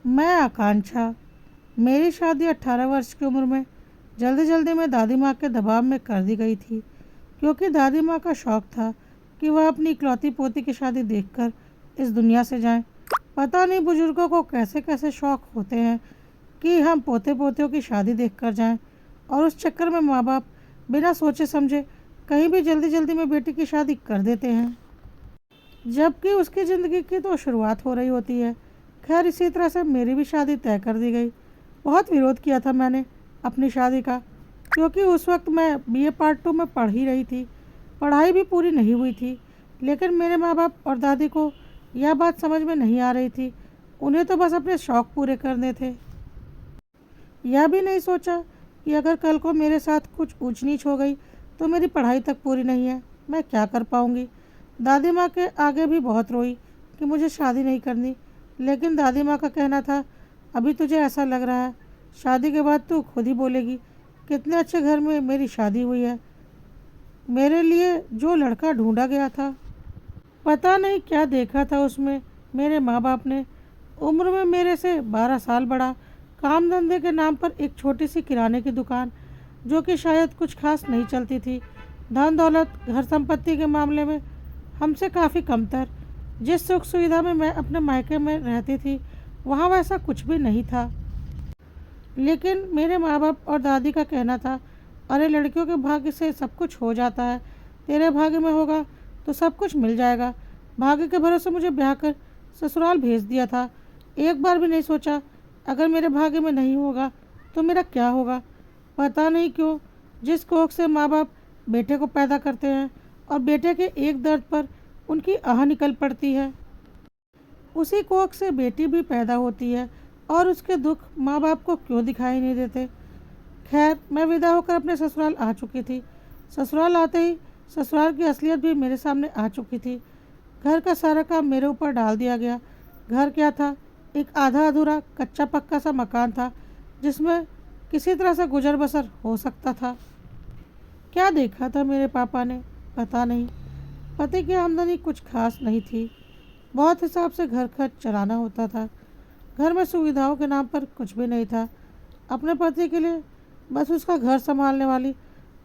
मैं आकांक्षा। मेरी शादी 18 वर्ष की उम्र में जल्दी जल्दी में दादी माँ के दबाव में कर दी गई थी, क्योंकि दादी माँ का शौक़ था कि वह अपनी इकलौती पोती की शादी देखकर इस दुनिया से जाएं। पता नहीं बुजुर्गों को कैसे कैसे शौक़ होते हैं कि हम पोते पोतियों की शादी देखकर जाएं, और उस चक्कर में माँ बाप बिना सोचे समझे कहीं भी जल्दी जल्दी में बेटी की शादी कर देते हैं, जबकि उसकी ज़िंदगी की तो शुरुआत हो रही होती है। खैर, इसी तरह से मेरी भी शादी तय कर दी गई। बहुत विरोध किया था मैंने अपनी शादी का, क्योंकि उस वक्त मैं बीए पार्ट 2 में पढ़ ही रही थी। पढ़ाई भी पूरी नहीं हुई थी, लेकिन मेरे माँ बाप और दादी को यह बात समझ में नहीं आ रही थी। उन्हें तो बस अपने शौक़ पूरे करने थे। यह भी नहीं सोचा कि अगर कल को मेरे साथ कुछ ऊंच नीच हो गई तो मेरी पढ़ाई तक पूरी नहीं है, मैं क्या कर पाऊँगी। दादी माँ के आगे भी बहुत रोई कि मुझे शादी नहीं करनी, लेकिन दादी माँ का कहना था, अभी तुझे ऐसा लग रहा है, शादी के बाद तू खुद ही बोलेगी कितने अच्छे घर में मेरी शादी हुई है। मेरे लिए जो लड़का ढूंढा गया था, पता नहीं क्या देखा था उसमें मेरे माँ बाप ने। उम्र में मेरे से 12 साल बड़ा, काम धंधे के नाम पर एक छोटी सी किराने की दुकान, जो कि शायद कुछ खास नहीं चलती थी। धन दौलत घर संपत्ति के मामले में हमसे काफ़ी कमतर। जिस सुख सुविधा में मैं अपने मायके में रहती थी, वहाँ वैसा कुछ भी नहीं था। लेकिन मेरे माँ बाप और दादी का कहना था, अरे लड़कियों के भाग्य से सब कुछ हो जाता है, तेरे भाग्य में होगा तो सब कुछ मिल जाएगा। भाग्य के भरोसे मुझे ब्याह कर ससुराल भेज दिया था। एक बार भी नहीं सोचा अगर मेरे भाग्य में नहीं होगा तो मेरा क्या होगा। पता नहीं क्यों जिस कोख से माँ बाप बेटे को पैदा करते हैं और बेटे के एक दर्द पर उनकी आह निकल पड़ती है, उसी कोख से बेटी भी पैदा होती है और उसके दुख माँ बाप को क्यों दिखाई नहीं देते। खैर, मैं विदा होकर अपने ससुराल आ चुकी थी। ससुराल आते ही ससुराल की असलियत भी मेरे सामने आ चुकी थी। घर का सारा काम मेरे ऊपर डाल दिया गया। घर क्या था, एक आधा अधूरा कच्चा पक्का सा मकान था, जिसमें किसी तरह से गुजर बसर हो सकता था। क्या देखा था मेरे पापा ने, पता नहीं। पति की आमदनी कुछ खास नहीं थी, बहुत हिसाब से घर खर्च चलाना होता था। घर में सुविधाओं के नाम पर कुछ भी नहीं था। अपने पति के लिए बस उसका घर संभालने वाली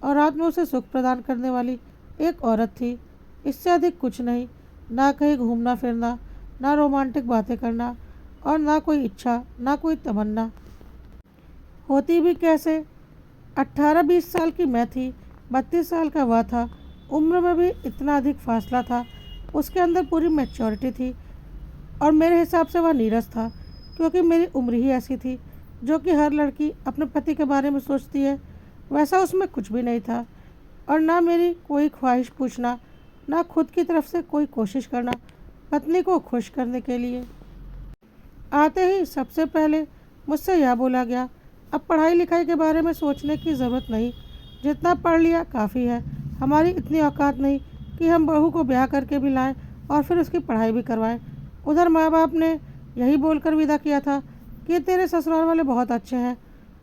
और रात में उसे सुख प्रदान करने वाली एक औरत थी, इससे अधिक कुछ नहीं। ना कहीं घूमना फिरना, ना रोमांटिक बातें करना, और ना कोई इच्छा, ना कोई तमन्ना। होती भी कैसे। 18-20 साल की मैं थी, 32 साल का वह था। उम्र में भी इतना अधिक फासला था। उसके अंदर पूरी मैच्योरिटी थी और मेरे हिसाब से वह नीरस था, क्योंकि मेरी उम्र ही ऐसी थी जो कि हर लड़की अपने पति के बारे में सोचती है। वैसा उसमें कुछ भी नहीं था, और ना मेरी कोई ख्वाहिश पूछना, ना खुद की तरफ से कोई कोशिश करना पत्नी को खुश करने के लिए। आते ही सबसे पहले मुझसे यह बोला गया, अब पढ़ाई लिखाई के बारे में सोचने की ज़रूरत नहीं, जितना पढ़ लिया काफ़ी है। हमारी इतनी औकात नहीं कि हम बहू को ब्याह करके भी लाएं और फिर उसकी पढ़ाई भी करवाएं। उधर माँ बाप ने यही बोलकर विदा किया था कि तेरे ससुराल वाले बहुत अच्छे हैं,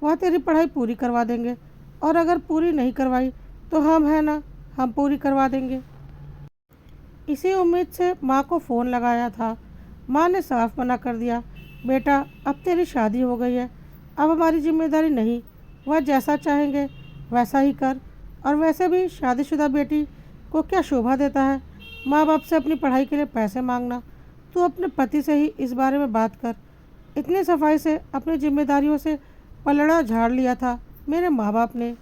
वह तेरी पढ़ाई पूरी करवा देंगे, और अगर पूरी नहीं करवाई तो हम है ना, हम पूरी करवा देंगे। इसी उम्मीद से माँ को फ़ोन लगाया था। माँ ने साफ मना कर दिया, बेटा अब तेरी शादी हो गई है, अब हमारी जिम्मेदारी नहीं, वह जैसा चाहेंगे वैसा ही कर। और वैसे भी शादीशुदा बेटी को क्या शोभा देता है माँ बाप से अपनी पढ़ाई के लिए पैसे मांगना। तू अपने पति से ही इस बारे में बात कर। इतनी सफाई से अपनी जिम्मेदारियों से पलड़ा झाड़ लिया था मेरे माँ बाप ने।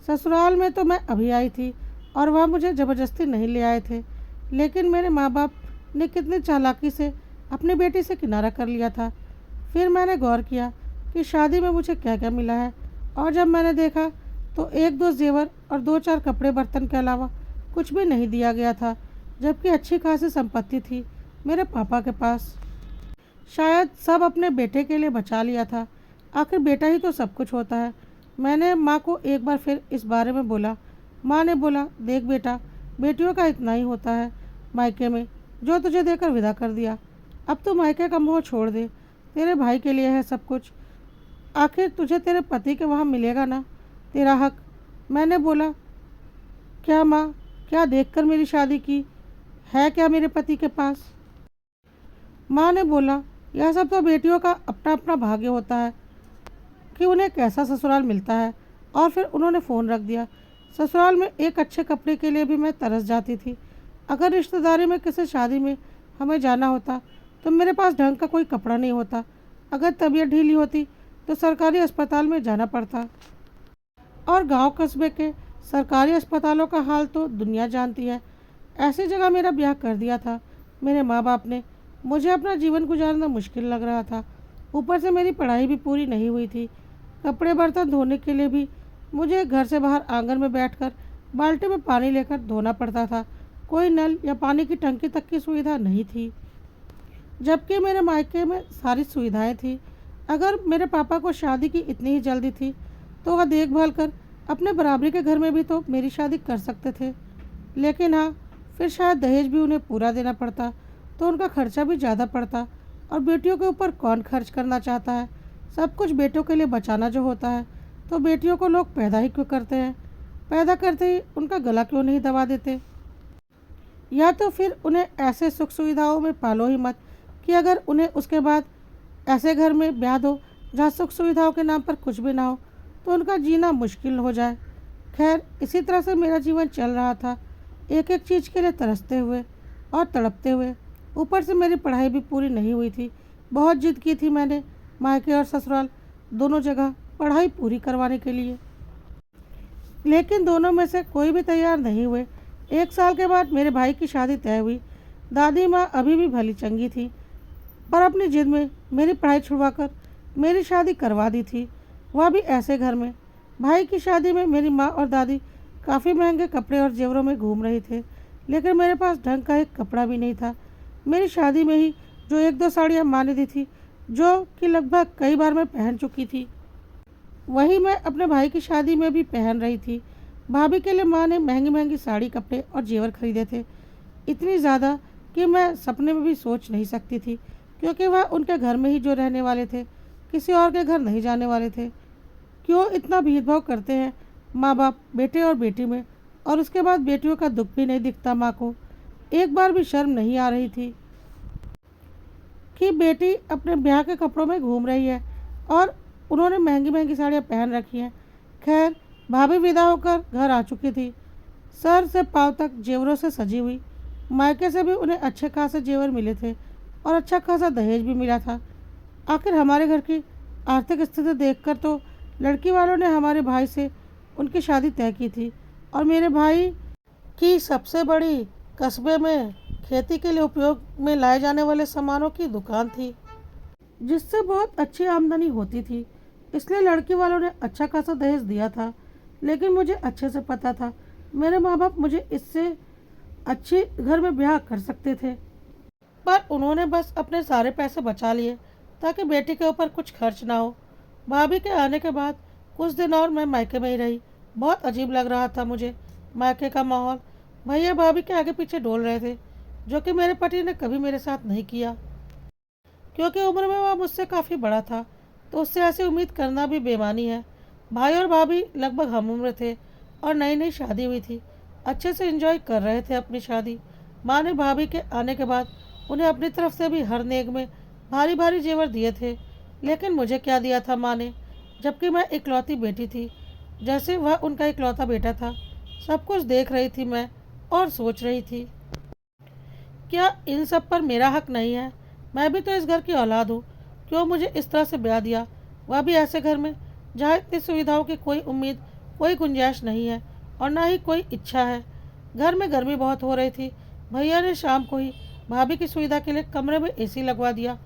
ससुराल में तो मैं अभी आई थी और वह मुझे ज़बरदस्ती नहीं ले आए थे, लेकिन मेरे माँ बाप ने कितनी चालाकी से अपनी बेटी से किनारा कर लिया था। फिर मैंने गौर किया कि शादी में मुझे क्या क्या मिला है, और जब मैंने देखा तो एक दो जेवर और दो चार कपड़े बर्तन के अलावा कुछ भी नहीं दिया गया था, जबकि अच्छी खासी संपत्ति थी मेरे पापा के पास। शायद सब अपने बेटे के लिए बचा लिया था, आखिर बेटा ही तो सब कुछ होता है। मैंने माँ को एक बार फिर इस बारे में बोला। माँ ने बोला, देख बेटा, बेटियों का इतना ही होता है मायके में, जो तुझे देकर विदा कर दिया। अब तू मायके का मोह छोड़ दे, तेरे भाई के लिए है सब कुछ, आखिर तुझे तेरे पति के वहाँ मिलेगा ना तेरा हक। मैंने बोला, क्या माँ, क्या देखकर मेरी शादी की है क्या मेरे पति के पास। माँ ने बोला, यह सब तो बेटियों का अपना अपना भाग्य होता है कि उन्हें कैसा ससुराल मिलता है। और फिर उन्होंने फ़ोन रख दिया। ससुराल में एक अच्छे कपड़े के लिए भी मैं तरस जाती थी। अगर रिश्तेदारी में किसी शादी में हमें जाना होता तो मेरे पास ढंग का कोई कपड़ा नहीं होता। अगर तबीयत ढीली होती तो सरकारी अस्पताल में जाना पड़ता। और गांव कस्बे के सरकारी अस्पतालों का हाल तो दुनिया जानती है। ऐसी जगह मेरा ब्याह कर दिया था मेरे माँ बाप ने। मुझे अपना जीवन गुजारना मुश्किल लग रहा था। ऊपर से मेरी पढ़ाई भी पूरी नहीं हुई थी। कपड़े बर्तन धोने के लिए भी मुझे घर से बाहर आंगन में बैठकर बाल्टी में पानी लेकर धोना पड़ता था। कोई नल या पानी की टंकी तक की सुविधा नहीं थी, जबकि मेरे मायके में सारी सुविधाएं थी। अगर मेरे पापा को शादी की इतनी ही जल्दी थी तो वह देखभाल कर अपने बराबरी के घर में भी तो मेरी शादी कर सकते थे। लेकिन हाँ, फिर शायद दहेज भी उन्हें पूरा देना पड़ता तो उनका खर्चा भी ज़्यादा पड़ता। और बेटियों के ऊपर कौन खर्च करना चाहता है। सब कुछ बेटों के लिए बचाना जो होता है तो बेटियों को लोग पैदा ही क्यों करते हैं। पैदा करते ही उनका गला क्यों नहीं दबा देते। या तो फिर उन्हें ऐसे सुख सुविधाओं में पालो ही मत कि अगर उन्हें उसके बाद ऐसे घर में ब्याह दो जहाँ सुख सुविधाओं के नाम पर कुछ भी ना हो तो उनका जीना मुश्किल हो जाए। खैर, इसी तरह से मेरा जीवन चल रहा था, एक एक चीज़ के लिए तरसते हुए और तड़पते हुए। ऊपर से मेरी पढ़ाई भी पूरी नहीं हुई थी। बहुत जिद की थी मैंने मायके और ससुराल दोनों जगह पढ़ाई पूरी करवाने के लिए, लेकिन दोनों में से कोई भी तैयार नहीं हुए। 1 साल के बाद मेरे भाई की शादी तय हुई। दादी माँ अभी भी भली चंगी थी, पर अपनी जिद में मेरी पढ़ाई छुड़वाकर मेरी शादी करवा दी थी, वह भी ऐसे घर में। भाई की शादी में मेरी माँ और दादी काफ़ी महंगे कपड़े और जेवरों में घूम रहे थे, लेकिन मेरे पास ढंग का एक कपड़ा भी नहीं था। मेरी शादी में ही जो 1-2 साड़ियाँ माँ ने दी थी, जो कि लगभग कई बार मैं पहन चुकी थी, वही मैं अपने भाई की शादी में भी पहन रही थी। भाभी के लिए माँ ने महंगी महंगी साड़ी, कपड़े और जेवर खरीदे थे, इतनी ज़्यादा कि मैं सपने में भी सोच नहीं सकती थी, क्योंकि वह उनके घर में ही जो रहने वाले थे, किसी और के घर नहीं जाने वाले थे। क्यों इतना भेदभाव करते हैं माँ बाप बेटे और बेटी में। और उसके बाद बेटियों का दुख भी नहीं दिखता माँ को। एक बार भी शर्म नहीं आ रही थी कि बेटी अपने ब्याह के कपड़ों में घूम रही है और उन्होंने महंगी महंगी साड़ियाँ पहन रखी हैं। खैर, भाभी विदा होकर घर आ चुकी थी, सर से पाँव तक जेवरों से सजी हुई। मायके से भी उन्हें अच्छे खासे जेवर मिले थे और अच्छा खासा दहेज भी मिला था। आखिर हमारे घर की आर्थिक स्थिति देखकर तो लड़की वालों ने हमारे भाई से उनकी शादी तय की थी। और मेरे भाई की सबसे बड़ी कस्बे में खेती के लिए उपयोग में लाए जाने वाले सामानों की दुकान थी, जिससे बहुत अच्छी आमदनी होती थी। इसलिए लड़की वालों ने अच्छा खासा दहेज दिया था। लेकिन मुझे अच्छे से पता था मेरे माँ बाप मुझे इससे अच्छे घर में ब्याह कर सकते थे, पर उन्होंने बस अपने सारे पैसे बचा लिए ताकि बेटी के ऊपर कुछ खर्च ना हो। भाभी के आने के बाद कुछ दिन और मैं मायके में ही रही। बहुत अजीब लग रहा था मुझे मायके का माहौल। भैया भाभी के आगे पीछे डोल रहे थे, जो कि मेरे पति ने कभी मेरे साथ नहीं किया, क्योंकि उम्र में वह मुझसे काफ़ी बड़ा था, तो उससे ऐसी उम्मीद करना भी बेईमानी है। भाई और भाभी लगभग हम उम्र थे और नई नई शादी हुई थी, अच्छे से एंजॉय कर रहे थे अपनी शादी। माँ ने भाभी के आने के बाद उन्हें अपनी तरफ से भी हर नेक में भारी भारी जेवर दिए थे। लेकिन मुझे क्या दिया था माँ ने, जबकि मैं इकलौती बेटी थी, जैसे वह उनका इकलौता बेटा था। सब कुछ देख रही थी मैं और सोच रही थी, क्या इन सब पर मेरा हक नहीं है। मैं भी तो इस घर की औलाद हूँ, क्यों मुझे इस तरह से ब्याह दिया, वह भी ऐसे घर में जहाँ इतनी सुविधाओं की कोई उम्मीद, कोई गुंजाइश नहीं है और ना ही कोई इच्छा है। घर में गर्मी बहुत हो रही थी। भैया ने शाम को ही भाभी की सुविधा के लिए कमरे में एसी लगवा दिया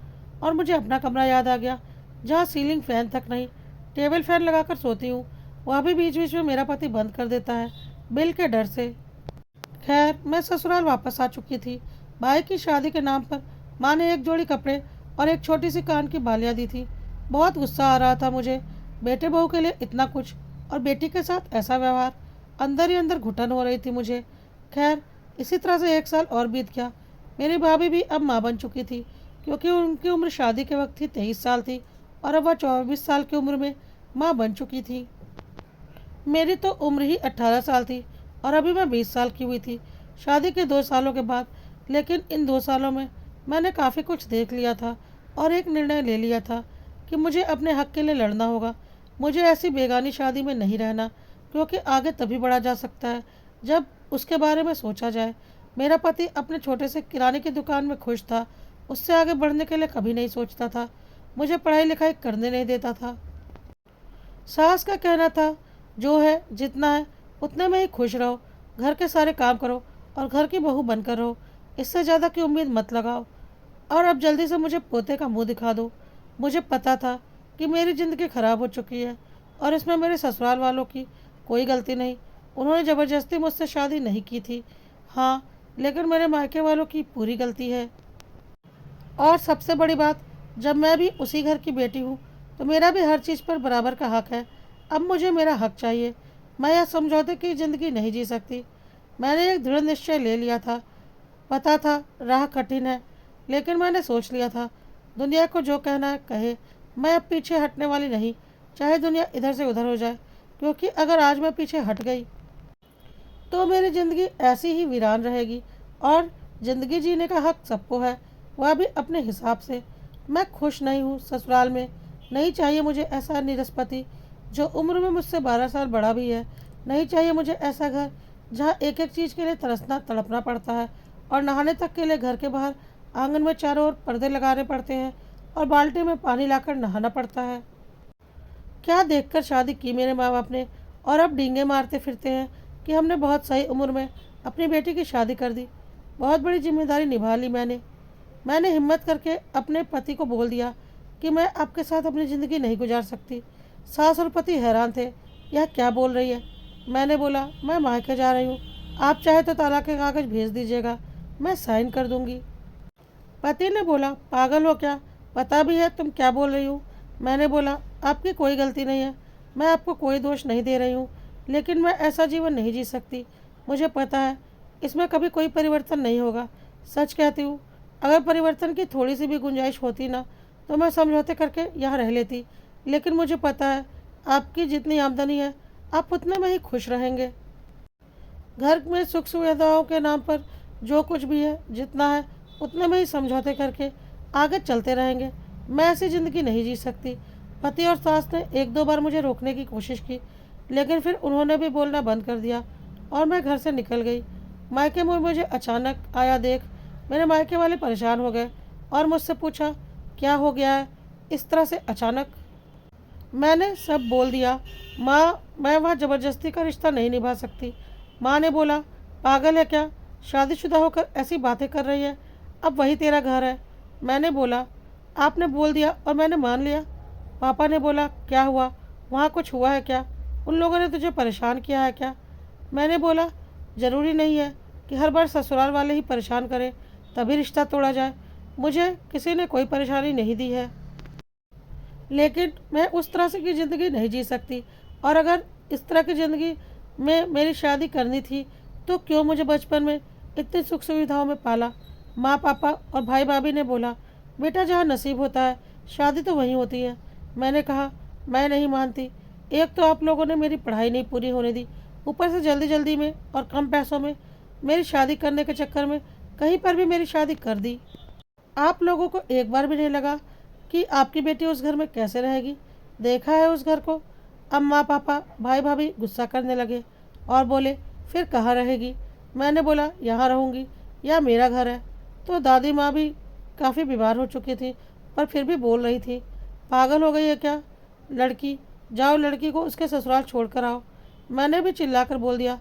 और मुझे अपना कमरा याद आ गया, जहाँ सीलिंग फैन तक नहीं, टेबल फैन लगाकर सोती हूँ, वह भी बीच बीच में मेरा पति बंद कर देता है बिल के डर से। खैर, मैं ससुराल वापस आ चुकी थी। भाई की शादी के नाम पर माँ ने एक जोड़ी कपड़े और एक छोटी सी कान की बालियाँ दी थी। बहुत गुस्सा आ रहा था मुझे, बेटे बहू के लिए इतना कुछ और बेटी के साथ ऐसा व्यवहार। अंदर ही अंदर घुटन हो रही थी मुझे। खैर, इसी तरह से 1 साल और बीत गया। मेरी भाभी भी अब माँ बन चुकी थी, क्योंकि उनकी उम्र शादी के वक्त थी 23 साल थी और अब वह 24 साल की उम्र में माँ बन चुकी थी। मेरी तो उम्र ही 18 साल थी और अभी मैं 20 साल की हुई थी शादी के 2 सालों के बाद। लेकिन इन 2 सालों में मैंने काफ़ी कुछ देख लिया था। और एक निर्णय ले लिया था कि मुझे अपने हक के लिए लड़ना होगा। मुझे ऐसी बेगानी शादी में नहीं रहना, क्योंकि आगे तभी बढ़ा जा सकता है जब उसके बारे में सोचा जाए। मेरा पति अपने छोटे से किराने की दुकान में खुश था, उससे आगे बढ़ने के लिए कभी नहीं सोचता था। मुझे पढ़ाई लिखाई करने नहीं देता था। सास का कहना था, जो है जितना है उतने में ही खुश रहो, घर के सारे काम करो और घर की बहू बनकर रहो, इससे ज़्यादा की उम्मीद मत लगाओ और अब जल्दी से मुझे पोते का मुंह दिखा दो। मुझे पता था कि मेरी ज़िंदगी खराब हो चुकी है और इसमें मेरे ससुराल वालों की कोई गलती नहीं। उन्होंने ज़बरदस्ती मुझसे शादी नहीं की थी, हाँ, लेकिन मेरे मायके वालों की पूरी गलती है। और सबसे बड़ी बात, जब मैं भी उसी घर की बेटी हूँ तो मेरा भी हर चीज़ पर बराबर का हक है। अब मुझे मेरा हक चाहिए। मैं यह समझौते की ज़िंदगी नहीं जी सकती। मैंने एक दृढ़ निश्चय ले लिया था। पता था राह कठिन है, लेकिन मैंने सोच लिया था, दुनिया को जो कहना है कहे, मैं अब पीछे हटने वाली नहीं, चाहे दुनिया इधर से उधर हो जाए। क्योंकि अगर आज मैं पीछे हट गई तो मेरी ज़िंदगी ऐसी ही वीरान रहेगी। और ज़िंदगी जीने का हक सबको है, वह भी अपने हिसाब से। मैं खुश नहीं हूँ ससुराल में। नहीं चाहिए मुझे ऐसा नीरस पति जो उम्र में मुझसे 12 साल बड़ा भी है। नहीं चाहिए मुझे ऐसा घर जहाँ एक एक चीज़ के लिए तरसना तड़पना पड़ता है और नहाने तक के लिए घर के बाहर आंगन में चारों ओर पर्दे लगाने पड़ते हैं और बाल्टी में पानी लाकर नहाना पड़ता है। क्या देखकर शादी की मेरे माँ बाप ने, और अब डींगे मारते फिरते हैं कि हमने बहुत सही उम्र में अपनी बेटी की शादी कर दी। बहुत बड़ी जिम्मेदारी निभा ली मैंने हिम्मत करके अपने पति को बोल दिया कि मैं आपके साथ अपनी ज़िंदगी नहीं गुजार सकती। सास और पति हैरान थे, यह क्या बोल रही है। मैंने बोला, मैं मायके जा रही हूँ, आप चाहे तो तलाक के कागज़ भेज दीजिएगा, मैं साइन कर दूंगी। पति ने बोला, पागल हो क्या, पता भी है तुम क्या बोल रही हो। मैंने बोला, आपकी कोई गलती नहीं है, मैं आपको कोई दोष नहीं दे रही हूँ, लेकिन मैं ऐसा जीवन नहीं जी सकती। मुझे पता है इसमें कभी कोई परिवर्तन नहीं होगा। सच कहती हूँ, अगर परिवर्तन की थोड़ी सी भी गुंजाइश होती ना तो मैं समझौते करके यहाँ रह लेती। लेकिन मुझे पता है आपकी जितनी आमदनी है आप उतने में ही खुश रहेंगे। घर में सुख सुविधाओं के नाम पर जो कुछ भी है जितना है उतने में ही समझौते करके आगे चलते रहेंगे। मैं ऐसी ज़िंदगी नहीं जी सकती। पति और सास ने एक दो बार मुझे रोकने की कोशिश की, लेकिन फिर उन्होंने भी बोलना बंद कर दिया और मैं घर से निकल गई। मायके में मुझे अचानक आया देख मेरे मायके वाले परेशान हो गए और मुझसे पूछा, क्या हो गया है इस तरह से अचानक। मैंने सब बोल दिया। माँ, मैं वहाँ ज़बरदस्ती का रिश्ता नहीं निभा सकती। माँ ने बोला, पागल है क्या, शादीशुदा होकर ऐसी बातें कर रही है, अब वही तेरा घर है। मैंने बोला, आपने बोल दिया और मैंने मान लिया। पापा ने बोला, क्या हुआ, वहाँ कुछ हुआ है क्या, उन लोगों ने तुझे परेशान किया है क्या। मैंने बोला, ज़रूरी नहीं है कि हर बार ससुराल वाले ही परेशान करें तभी रिश्ता तोड़ा जाए। मुझे किसी ने कोई परेशानी नहीं दी है, लेकिन मैं उस तरह से की ज़िंदगी नहीं जी सकती। और अगर इस तरह की ज़िंदगी में मेरी शादी करनी थी तो क्यों मुझे बचपन में इतनी सुख सुविधाओं में पाला। माँ पापा और भाई भाभी ने बोला, बेटा जहाँ नसीब होता है शादी तो वहीं होती है। मैंने कहा, मैं नहीं मानती। एक तो आप लोगों ने मेरी पढ़ाई नहीं पूरी होने दी, ऊपर से जल्दी जल्दी में और कम पैसों में मेरी शादी करने के चक्कर में कहीं पर भी मेरी शादी कर दी। आप लोगों को एक बार भी नहीं लगा कि आपकी बेटी उस घर में कैसे रहेगी। देखा है उस घर को। अब माँ पापा भाई भाभी गुस्सा करने लगे और बोले, फिर कहाँ रहेगी। मैंने बोला, यहाँ रहूँगी, यह मेरा घर है। तो दादी माँ भी काफ़ी बीमार हो चुकी थी, पर फिर भी बोल रही थी, पागल हो गई है क्या लड़की, जाओ लड़की को उसके ससुराल छोड़ कर आओ। मैंने भी चिल्लाकर बोल दिया,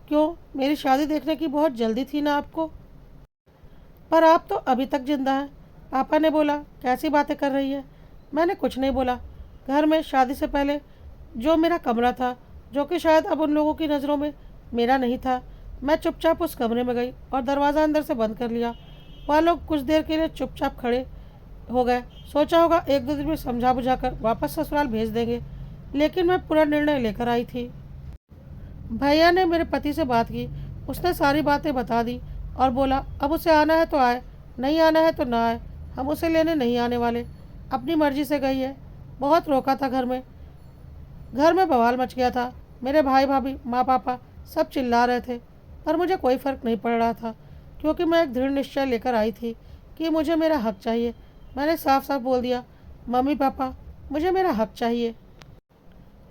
क्यों, मेरी शादी देखने की बहुत जल्दी थी ना आपको, पर आप तो अभी तक जिंदा हैं। पापा ने बोला, कैसी बातें कर रही है। मैंने कुछ नहीं बोला। घर में शादी से पहले जो मेरा कमरा था, जो कि शायद अब उन लोगों की नज़रों में मेरा नहीं था, मैं चुपचाप उस कमरे में गई और दरवाज़ा अंदर से बंद कर लिया। वह लोग कुछ देर के लिए चुपचाप खड़े हो गए। सोचा होगा एक दो दिन में समझा बुझाकर वापस ससुराल भेज देंगे, लेकिन मैं पूरा निर्णय लेकर आई थी। भैया ने मेरे पति से बात की, उसने सारी बातें बता दी और बोला, अब उसे आना है तो आए, नहीं आना है तो ना आए, हम उसे लेने नहीं आने वाले, अपनी मर्जी से गई है। बहुत रोका था घर में बवाल मच गया था। मेरे भाई भाभी माँ पापा सब चिल्ला रहे थे, पर मुझे कोई फ़र्क नहीं पड़ रहा था, क्योंकि मैं एक दृढ़ निश्चय लेकर आई थी कि मुझे मेरा हक चाहिए। मैंने साफ साफ बोल दिया, मम्मी पापा मुझे मेरा हक चाहिए।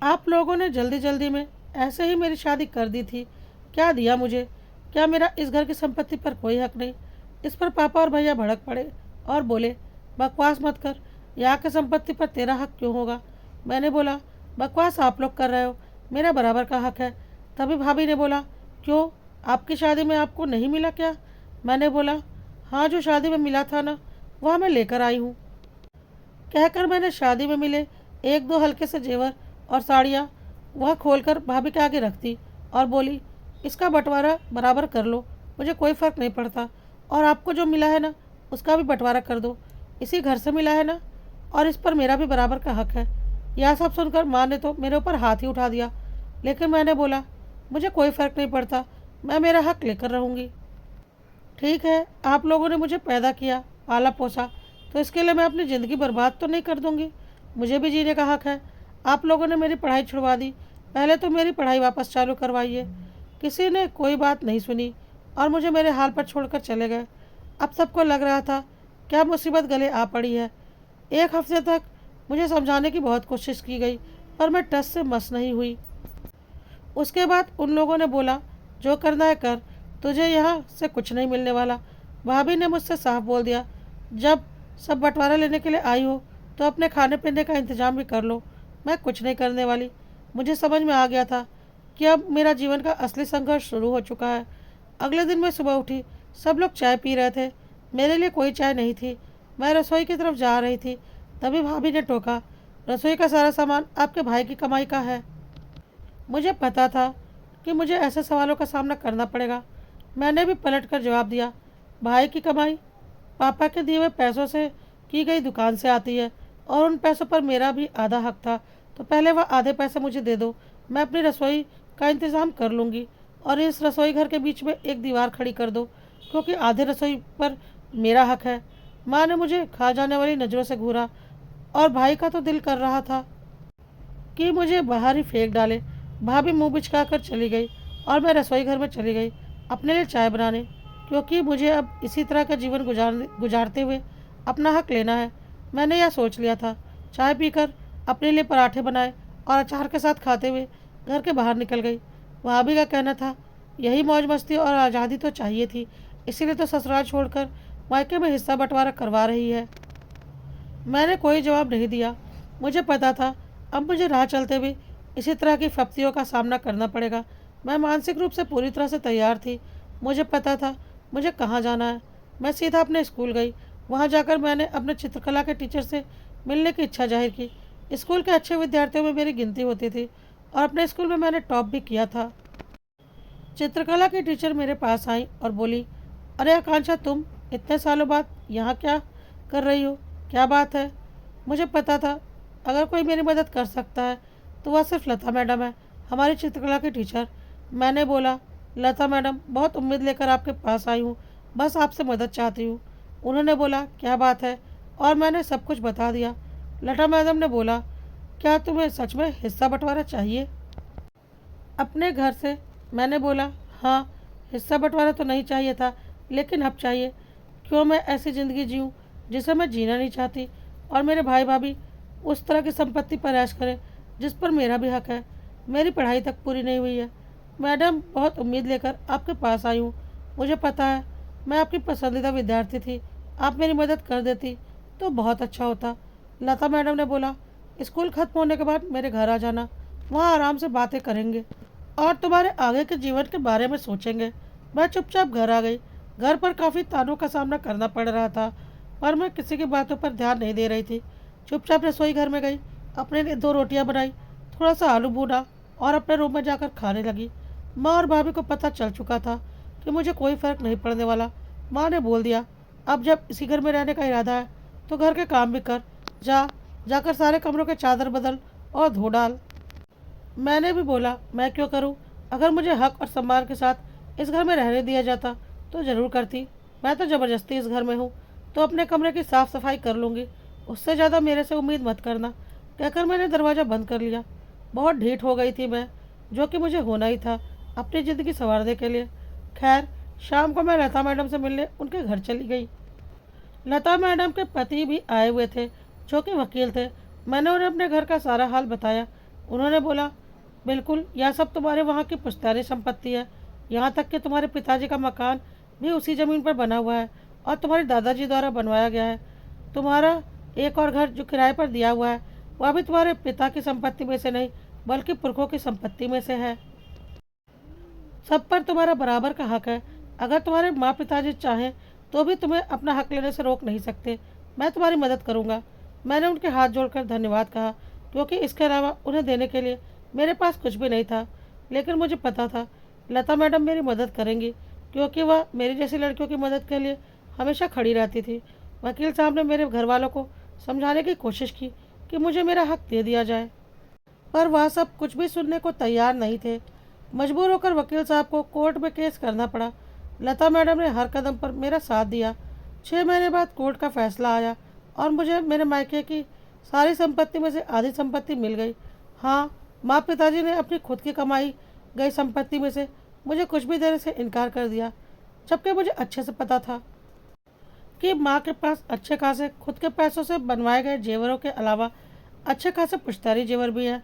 आप लोगों ने जल्दी जल्दी में ऐसे ही मेरी शादी कर दी थी। क्या दिया मुझे? क्या मेरा इस घर की संपत्ति पर कोई हक नहीं? इस पर पापा और भैया भड़क पड़े और बोले, बकवास मत कर, यहाँ की संपत्ति पर तेरा हक क्यों होगा? मैंने बोला, बकवास आप लोग कर रहे हो, मेरा बराबर का हक है। तभी भाभी ने बोला, क्यों, आपकी शादी में आपको नहीं मिला क्या? मैंने बोला, हाँ, जो शादी में मिला था ना, वह मैं लेकर आई हूँ। कहकर मैंने शादी में मिले एक दो हल्के से जेवर और साड़ियाँ वह खोलकर भाभी के आगे रख दी और बोली, इसका बंटवारा बराबर कर लो, मुझे कोई फ़र्क नहीं पड़ता। और आपको जो मिला है ना, उसका भी बंटवारा कर दो, इसी घर से मिला है ना, और इस पर मेरा भी बराबर का हक है। यह सब सुनकर माँ ने तो मेरे ऊपर हाथ ही उठा दिया, लेकिन मैंने बोला, मुझे कोई फ़र्क नहीं पड़ता, मैं मेरा हक लेकर रहूँगी। ठीक है, आप लोगों ने मुझे पैदा किया, पाला पोसा, तो इसके लिए मैं अपनी ज़िंदगी बर्बाद तो नहीं कर दूँगी। मुझे भी जीने का हक है। आप लोगों ने मेरी पढ़ाई छुड़वा दी, पहले तो मेरी पढ़ाई वापस चालू करवाइए। किसी ने कोई बात नहीं सुनी और मुझे मेरे हाल पर छोड़कर चले गए। अब सबको लग रहा था क्या मुसीबत गले आ पड़ी है। एक हफ्ते तक मुझे समझाने की बहुत कोशिश की गई, पर मैं टस से मस नहीं हुई। उसके बाद उन लोगों ने बोला, जो करना है कर, तुझे यहाँ से कुछ नहीं मिलने वाला। भाभी ने मुझसे साफ बोल दिया, जब सब बंटवारा लेने के लिए आई हो तो अपने खाने पीने का इंतजाम भी कर लो, मैं कुछ नहीं करने वाली। मुझे समझ में आ गया था कि अब मेरा जीवन का असली संघर्ष शुरू हो चुका है। अगले दिन मैं सुबह उठी, सब लोग चाय पी रहे थे, मेरे लिए कोई चाय नहीं थी। मैं रसोई की तरफ जा रही थी, तभी भाभी ने टोका, रसोई का सारा सामान आपके भाई की कमाई का है। मुझे पता था कि मुझे ऐसे सवालों का सामना करना पड़ेगा। मैंने भी पलट कर जवाब दिया, भाई की कमाई पापा के दिए हुए पैसों से की गई दुकान से आती है और उन पैसों पर मेरा भी आधा हक था, तो पहले वह आधे पैसे मुझे दे दो, मैं अपनी रसोई का इंतज़ाम कर लूँगी और इस रसोई घर के बीच में एक दीवार खड़ी कर दो, क्योंकि आधे रसोई पर मेरा हक है। माँ ने मुझे खा जाने वाली नज़रों से घूरा और भाई का तो दिल कर रहा था कि मुझे बाहर ही फेंक डाले। भाभी मुंह बिचका कर चली गई और मैं रसोई घर में चली गई अपने लिए चाय बनाने, क्योंकि मुझे अब इसी तरह का जीवन गुजारते हुए अपना हक लेना है। मैंने यह सोच लिया था। चाय पीकर अपने लिए पराठे बनाए और अचार के साथ खाते हुए घर के बाहर निकल गई। भाभी का कहना था, यही मौज मस्ती और आज़ादी तो चाहिए थी, इसीलिए तो ससुराल छोड़कर मायके में हिस्सा बंटवारा करवा रही है। मैंने कोई जवाब नहीं दिया। मुझे पता था अब मुझे राह चलते हुए इसी तरह की फप्तियों का सामना करना पड़ेगा। मैं मानसिक रूप से पूरी तरह से तैयार थी। मुझे पता था मुझे कहाँ जाना है। मैं सीधा अपने स्कूल गई। वहाँ जाकर मैंने अपने चित्रकला के टीचर से मिलने की इच्छा जाहिर की। स्कूल के अच्छे विद्यार्थियों में मेरी गिनती होती थी और अपने स्कूल में मैंने टॉप भी किया था। चित्रकला की टीचर मेरे पास आई और बोली, अरे आकांक्षा, तुम इतने सालों बाद यहाँ क्या कर रही हो? क्या बात है? मुझे पता था अगर कोई मेरी मदद कर सकता है तो वह सिर्फ लता मैडम है, हमारी चित्रकला की टीचर। मैंने बोला, लता मैडम, बहुत उम्मीद लेकर आपके पास आई हूँ, बस आपसे मदद चाहती हूँ। उन्होंने बोला, क्या बात है? और मैंने सब कुछ बता दिया। लता मैडम ने बोला, क्या तुम्हें सच में हिस्सा बंटवारा चाहिए अपने घर से? मैंने बोला, हाँ, हिस्सा बंटवारा तो नहीं चाहिए था, लेकिन अब चाहिए। क्यों मैं ऐसी ज़िंदगी जीऊँ जिसे मैं जीना नहीं चाहती और मेरे भाई भाभी उस तरह की संपत्ति पर ऐश करें जिस पर मेरा भी हक है। मेरी पढ़ाई तक पूरी नहीं हुई है। मैडम, बहुत उम्मीद लेकर आपके पास आई हूँ। मुझे पता है मैं आपकी पसंदीदा विद्यार्थी थी, आप मेरी मदद कर देती तो बहुत अच्छा होता। लता मैडम ने बोला, स्कूल खत्म होने के बाद मेरे घर आ जाना, वहाँ आराम से बातें करेंगे और तुम्हारे आगे के जीवन के बारे में सोचेंगे। मैं चुपचाप घर आ गई। घर पर काफ़ी तानों का सामना करना पड़ रहा था, पर मैं किसी की बातों पर ध्यान नहीं दे रही थी। चुपचाप रसोई घर में गई, अपने लिए दो रोटियां बनाई, थोड़ा सा आलू भूना और अपने रूम में जाकर खाने लगी। माँ और भाभी को पता चल चुका था कि मुझे कोई फ़र्क नहीं पड़ने वाला। माँ ने बोल दिया, अब जब इसी घर में रहने का इरादा है तो घर के काम भी कर, जाकर सारे कमरों के चादर बदल और धो डाल। मैंने भी बोला, मैं क्यों करूं? अगर मुझे हक और सम्मान के साथ इस घर में रहने दिया जाता तो ज़रूर करती। मैं तो ज़बरदस्ती इस घर में हूँ, तो अपने कमरे की साफ़ सफाई कर लूँगी, उससे ज़्यादा मेरे से उम्मीद मत करना। कहकर मैंने दरवाज़ा बंद कर लिया। बहुत ढीठ हो गई थी मैं, जो कि मुझे होना ही था अपनी ज़िंदगी संवारने के लिए। खैर, शाम को मैं लता मैडम से मिलने उनके घर चली गई। लता मैडम के पति भी आए हुए थे, जो कि वकील थे। मैंने उन्हें अपने घर का सारा हाल बताया। उन्होंने बोला, बिल्कुल, यह सब तुम्हारे वहाँ की पुश्तैनी संपत्ति है। यहाँ तक कि तुम्हारे पिताजी का मकान भी उसी ज़मीन पर बना हुआ है और तुम्हारे दादाजी द्वारा बनवाया गया है। तुम्हारा एक और घर जो किराए पर दिया हुआ है, वह भी तुम्हारे पिता की संपत्ति में से नहीं, बल्कि पुरखों की संपत्ति में से है। सब पर तुम्हारा बराबर का हक है। अगर तुम्हारे माँ पिताजी चाहें तो भी तुम्हें अपना हक लेने से रोक नहीं सकते। मैं तुम्हारी मदद करूँगा। मैंने उनके हाथ जोड़कर धन्यवाद कहा, क्योंकि इसके अलावा उन्हें देने के लिए मेरे पास कुछ भी नहीं था। लेकिन मुझे पता था लता मैडम मेरी मदद करेंगी, क्योंकि वह मेरी जैसी लड़कियों की मदद के लिए हमेशा खड़ी रहती थी। वकील साहब ने मेरे घर वालों को समझाने की कोशिश की कि मुझे मेरा हक दे दिया जाए, पर वह सब कुछ भी सुनने को तैयार नहीं थे। मजबूर होकर वकील साहब को कोर्ट में केस करना पड़ा। लता मैडम ने हर कदम पर मेरा साथ दिया। 6 महीने बाद कोर्ट का फैसला आया और मुझे मेरे मायके की सारी संपत्ति में से आधी संपत्ति मिल गई। हाँ, माँ पिताजी ने अपनी खुद की कमाई गई संपत्ति में से मुझे कुछ भी देने से इनकार कर दिया, जबकि मुझे अच्छे से पता था कि माँ के पास अच्छे खासे खुद के पैसों से बनवाए गए जेवरों के अलावा अच्छे खासे पुश्तैनी जेवर भी हैं,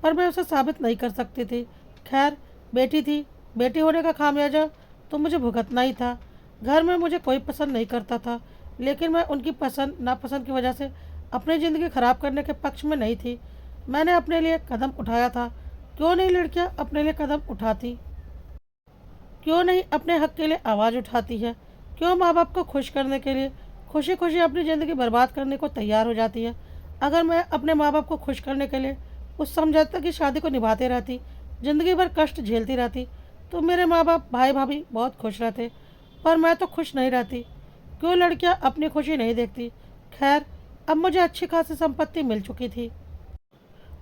पर मैं उसे साबित नहीं कर सकती थी। खैर, बेटी थी, बेटी होने का खामियाजा तो मुझे भुगतना ही था। घर में मुझे कोई पसंद नहीं करता था, लेकिन मैं उनकी पसंद नापसंद की वजह से अपनी ज़िंदगी खराब करने के पक्ष में नहीं थी। मैंने अपने लिए कदम उठाया था। क्यों नहीं लड़कियां अपने लिए कदम उठाती? क्यों नहीं अपने हक के लिए आवाज़ उठाती है? क्यों माँ बाप को खुश करने के लिए खुशी खुशी अपनी ज़िंदगी बर्बाद करने को तैयार हो जाती है? अगर मैं अपने माँ बाप को खुश करने के लिए उस समझौते की शादी को निभाते रहती, ज़िंदगी भर कष्ट झेलती रहती, तो मेरे माँ बाप भाई भाभी बहुत खुश रहते। पर मैं तो खुश नहीं रहती। क्यों लड़कियाँ अपनी खुशी नहीं देखती? खैर, अब मुझे अच्छी खासी संपत्ति मिल चुकी थी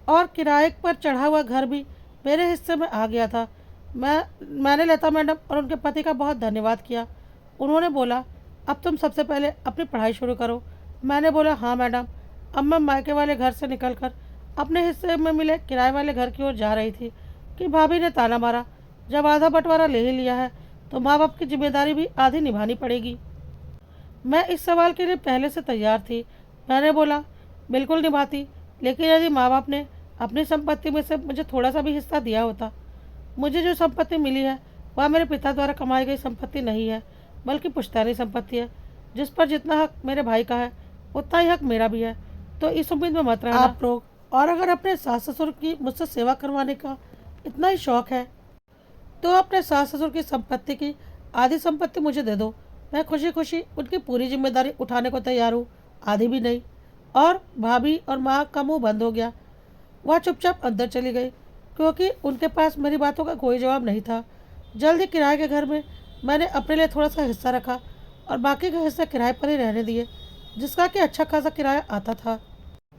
और किराए पर चढ़ा हुआ घर भी मेरे हिस्से में आ गया था। मैंने लता मैडम और उनके पति का बहुत धन्यवाद किया। उन्होंने बोला, अब तुम सबसे पहले अपनी पढ़ाई शुरू करो। मैंने बोला, हाँ मैडम। अब मैं मायके वाले घर से निकलकर अपने हिस्से में मिले किराए वाले घर की ओर जा रही थी कि भाभी ने ताना मारा, जब आधा बंटवारा ले ही लिया है तो माँ बाप की जिम्मेदारी भी आधी निभानी पड़ेगी। मैं इस सवाल के लिए पहले से तैयार थी। मैंने बोला, बिल्कुल निभाती, लेकिन यदि माँ बाप ने अपनी संपत्ति में से मुझे थोड़ा सा भी हिस्सा दिया होता। मुझे जो संपत्ति मिली है वह मेरे पिता द्वारा कमाई गई संपत्ति नहीं है, बल्कि पुश्तैनी संपत्ति है, जिस पर जितना हक मेरे भाई का है उतना ही हक मेरा भी है। तो इस उम्मीद में मत रहना आप लोग। और अगर अपने सास ससुर की मुझसे सेवा करवाने का इतना ही शौक है तो अपने सास ससुर की संपत्ति की आधी संपत्ति मुझे दे दो। मैं खुशी खुशी उनकी पूरी जिम्मेदारी उठाने को तैयार हूँ, आधी भी नहीं। और भाभी और माँ का मुंह बंद हो गया। वह चुपचाप अंदर चली गई, क्योंकि उनके पास मेरी बातों का कोई जवाब नहीं था। जल्द ही किराए के घर में मैंने अपने लिए थोड़ा सा हिस्सा रखा और बाकी का हिस्सा किराए पर ही रहने दिए, जिसका कि अच्छा खासा किराया आता था,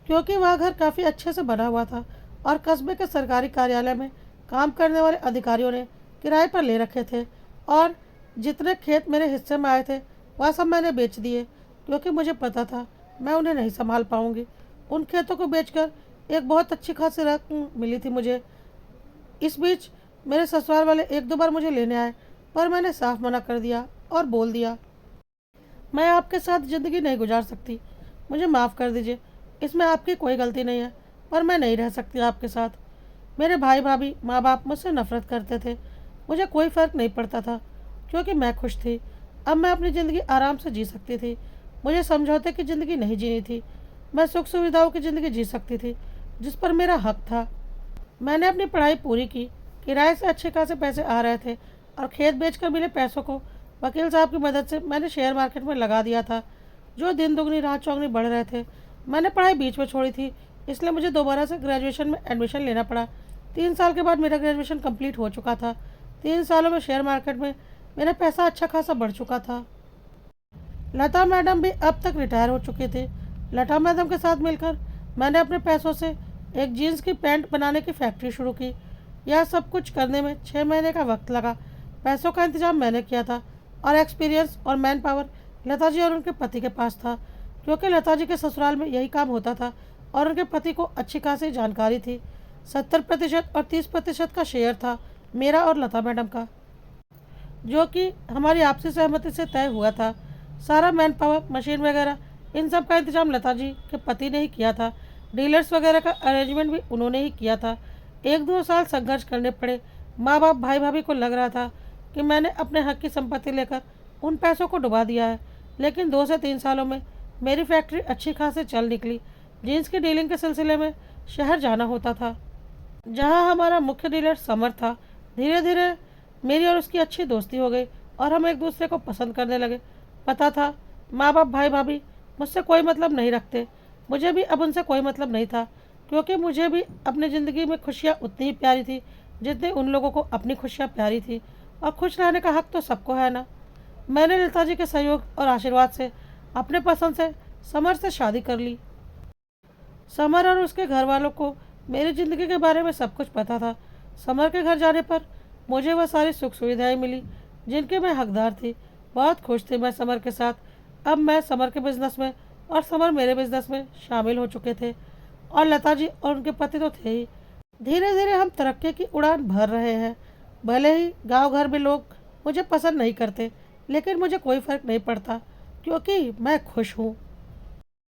क्योंकि वह घर काफ़ी अच्छे से बना हुआ था और कस्बे के सरकारी कार्यालय में काम करने वाले अधिकारियों ने किराए पर ले रखे थे। और जितने खेत मेरे हिस्से में आए थे वह सब मैंने बेच दिए, क्योंकि मुझे पता था मैं उन्हें नहीं संभाल पाऊंगी। उन खेतों को बेचकर एक बहुत अच्छी खासी रकम मिली थी मुझे। इस बीच मेरे ससुराल वाले एक दो बार मुझे लेने आए, पर मैंने साफ मना कर दिया और बोल दिया, मैं आपके साथ ज़िंदगी नहीं गुजार सकती। मुझे माफ़ कर दीजिए, इसमें आपकी कोई गलती नहीं है, पर मैं नहीं रह सकती आपके साथ। मेरे भाई भाभी माँ बाप मुझसे नफरत करते थे, मुझे कोई फ़र्क नहीं पड़ता था, क्योंकि मैं खुश थी। अब मैं अपनी ज़िंदगी आराम से जी सकती थी। मुझे समझौते की ज़िंदगी नहीं जीनी थी। मैं सुख सुविधाओं की ज़िंदगी जी सकती थी, जिस पर मेरा हक था। मैंने अपनी पढ़ाई पूरी की, किराए से अच्छे खासे पैसे आ रहे थे और खेत बेचकर मिले पैसों को वकील साहब की मदद से मैंने शेयर मार्केट में लगा दिया था, जो दिन दुगनी रात चौगनी बढ़ रहे थे। मैंने पढ़ाई बीच में छोड़ी थी, इसलिए मुझे दोबारा से ग्रेजुएशन में एडमिशन लेना पड़ा। 3 साल के बाद मेरा ग्रेजुएशन कंप्लीट हो चुका था। 3 सालों में शेयर मार्केट में मेरा पैसा अच्छा खासा बढ़ चुका था। लता मैडम भी अब तक रिटायर हो चुकी थी। लता मैडम के साथ मिलकर मैंने अपने पैसों से एक जीन्स की पैंट बनाने की फैक्ट्री शुरू की। यह सब कुछ करने में 6 महीने का वक्त लगा। पैसों का इंतजाम मैंने किया था और एक्सपीरियंस और मैन पावर लता जी और उनके पति के पास था, क्योंकि लता जी के ससुराल में यही काम होता था और उनके पति को अच्छी खासी जानकारी थी। 70% और 30% का शेयर था मेरा और लता मैडम का, जो कि हमारी आपसी सहमति से तय हुआ था। सारा मैन पावर, मशीन वगैरह, इन सब का इंतजाम लता जी के पति ने ही किया था। डीलर्स वगैरह का अरेंजमेंट भी उन्होंने ही किया था। 1-2 साल संघर्ष करने पड़े। माँ बाप भाई भाभी को लग रहा था कि मैंने अपने हक की संपत्ति लेकर उन पैसों को डुबा दिया है, लेकिन 2 से 3 सालों में मेरी फैक्ट्री अच्छी खासी चल निकली। जीन्स की डीलिंग के सिलसिले में शहर जाना होता था, जहां हमारा मुख्य डीलर समर था। धीरे धीरे मेरी और उसकी अच्छी दोस्ती हो गई और हम एक दूसरे को पसंद करने लगे। पता था माँ बाप भाई भाभी मुझसे कोई मतलब नहीं रखते, मुझे भी अब उनसे कोई मतलब नहीं था, क्योंकि मुझे भी अपनी ज़िंदगी में खुशियाँ उतनी ही प्यारी थी जितनी उन लोगों को अपनी खुशियाँ प्यारी थी। और खुश रहने का हक तो सबको है ना। मैंने लता जी के सहयोग और आशीर्वाद से अपने पसंद से समर से शादी कर ली। समर और उसके घर वालों को मेरी ज़िंदगी के बारे में सब कुछ पता था। समर के घर जाने पर मुझे वह सारी सुख सुविधाएं मिली जिनके मैं हकदार थी। बहुत खुश थी मैं समर के साथ। अब मैं समर के बिजनेस में और समर मेरे बिजनेस में शामिल हो चुके थे, और लता जी और उनके पति तो थे ही। धीरे धीरे हम तरक्की की उड़ान भर रहे हैं। भले ही गांव घर में लोग मुझे पसंद नहीं करते, लेकिन मुझे कोई फ़र्क नहीं पड़ता, क्योंकि मैं खुश हूँ।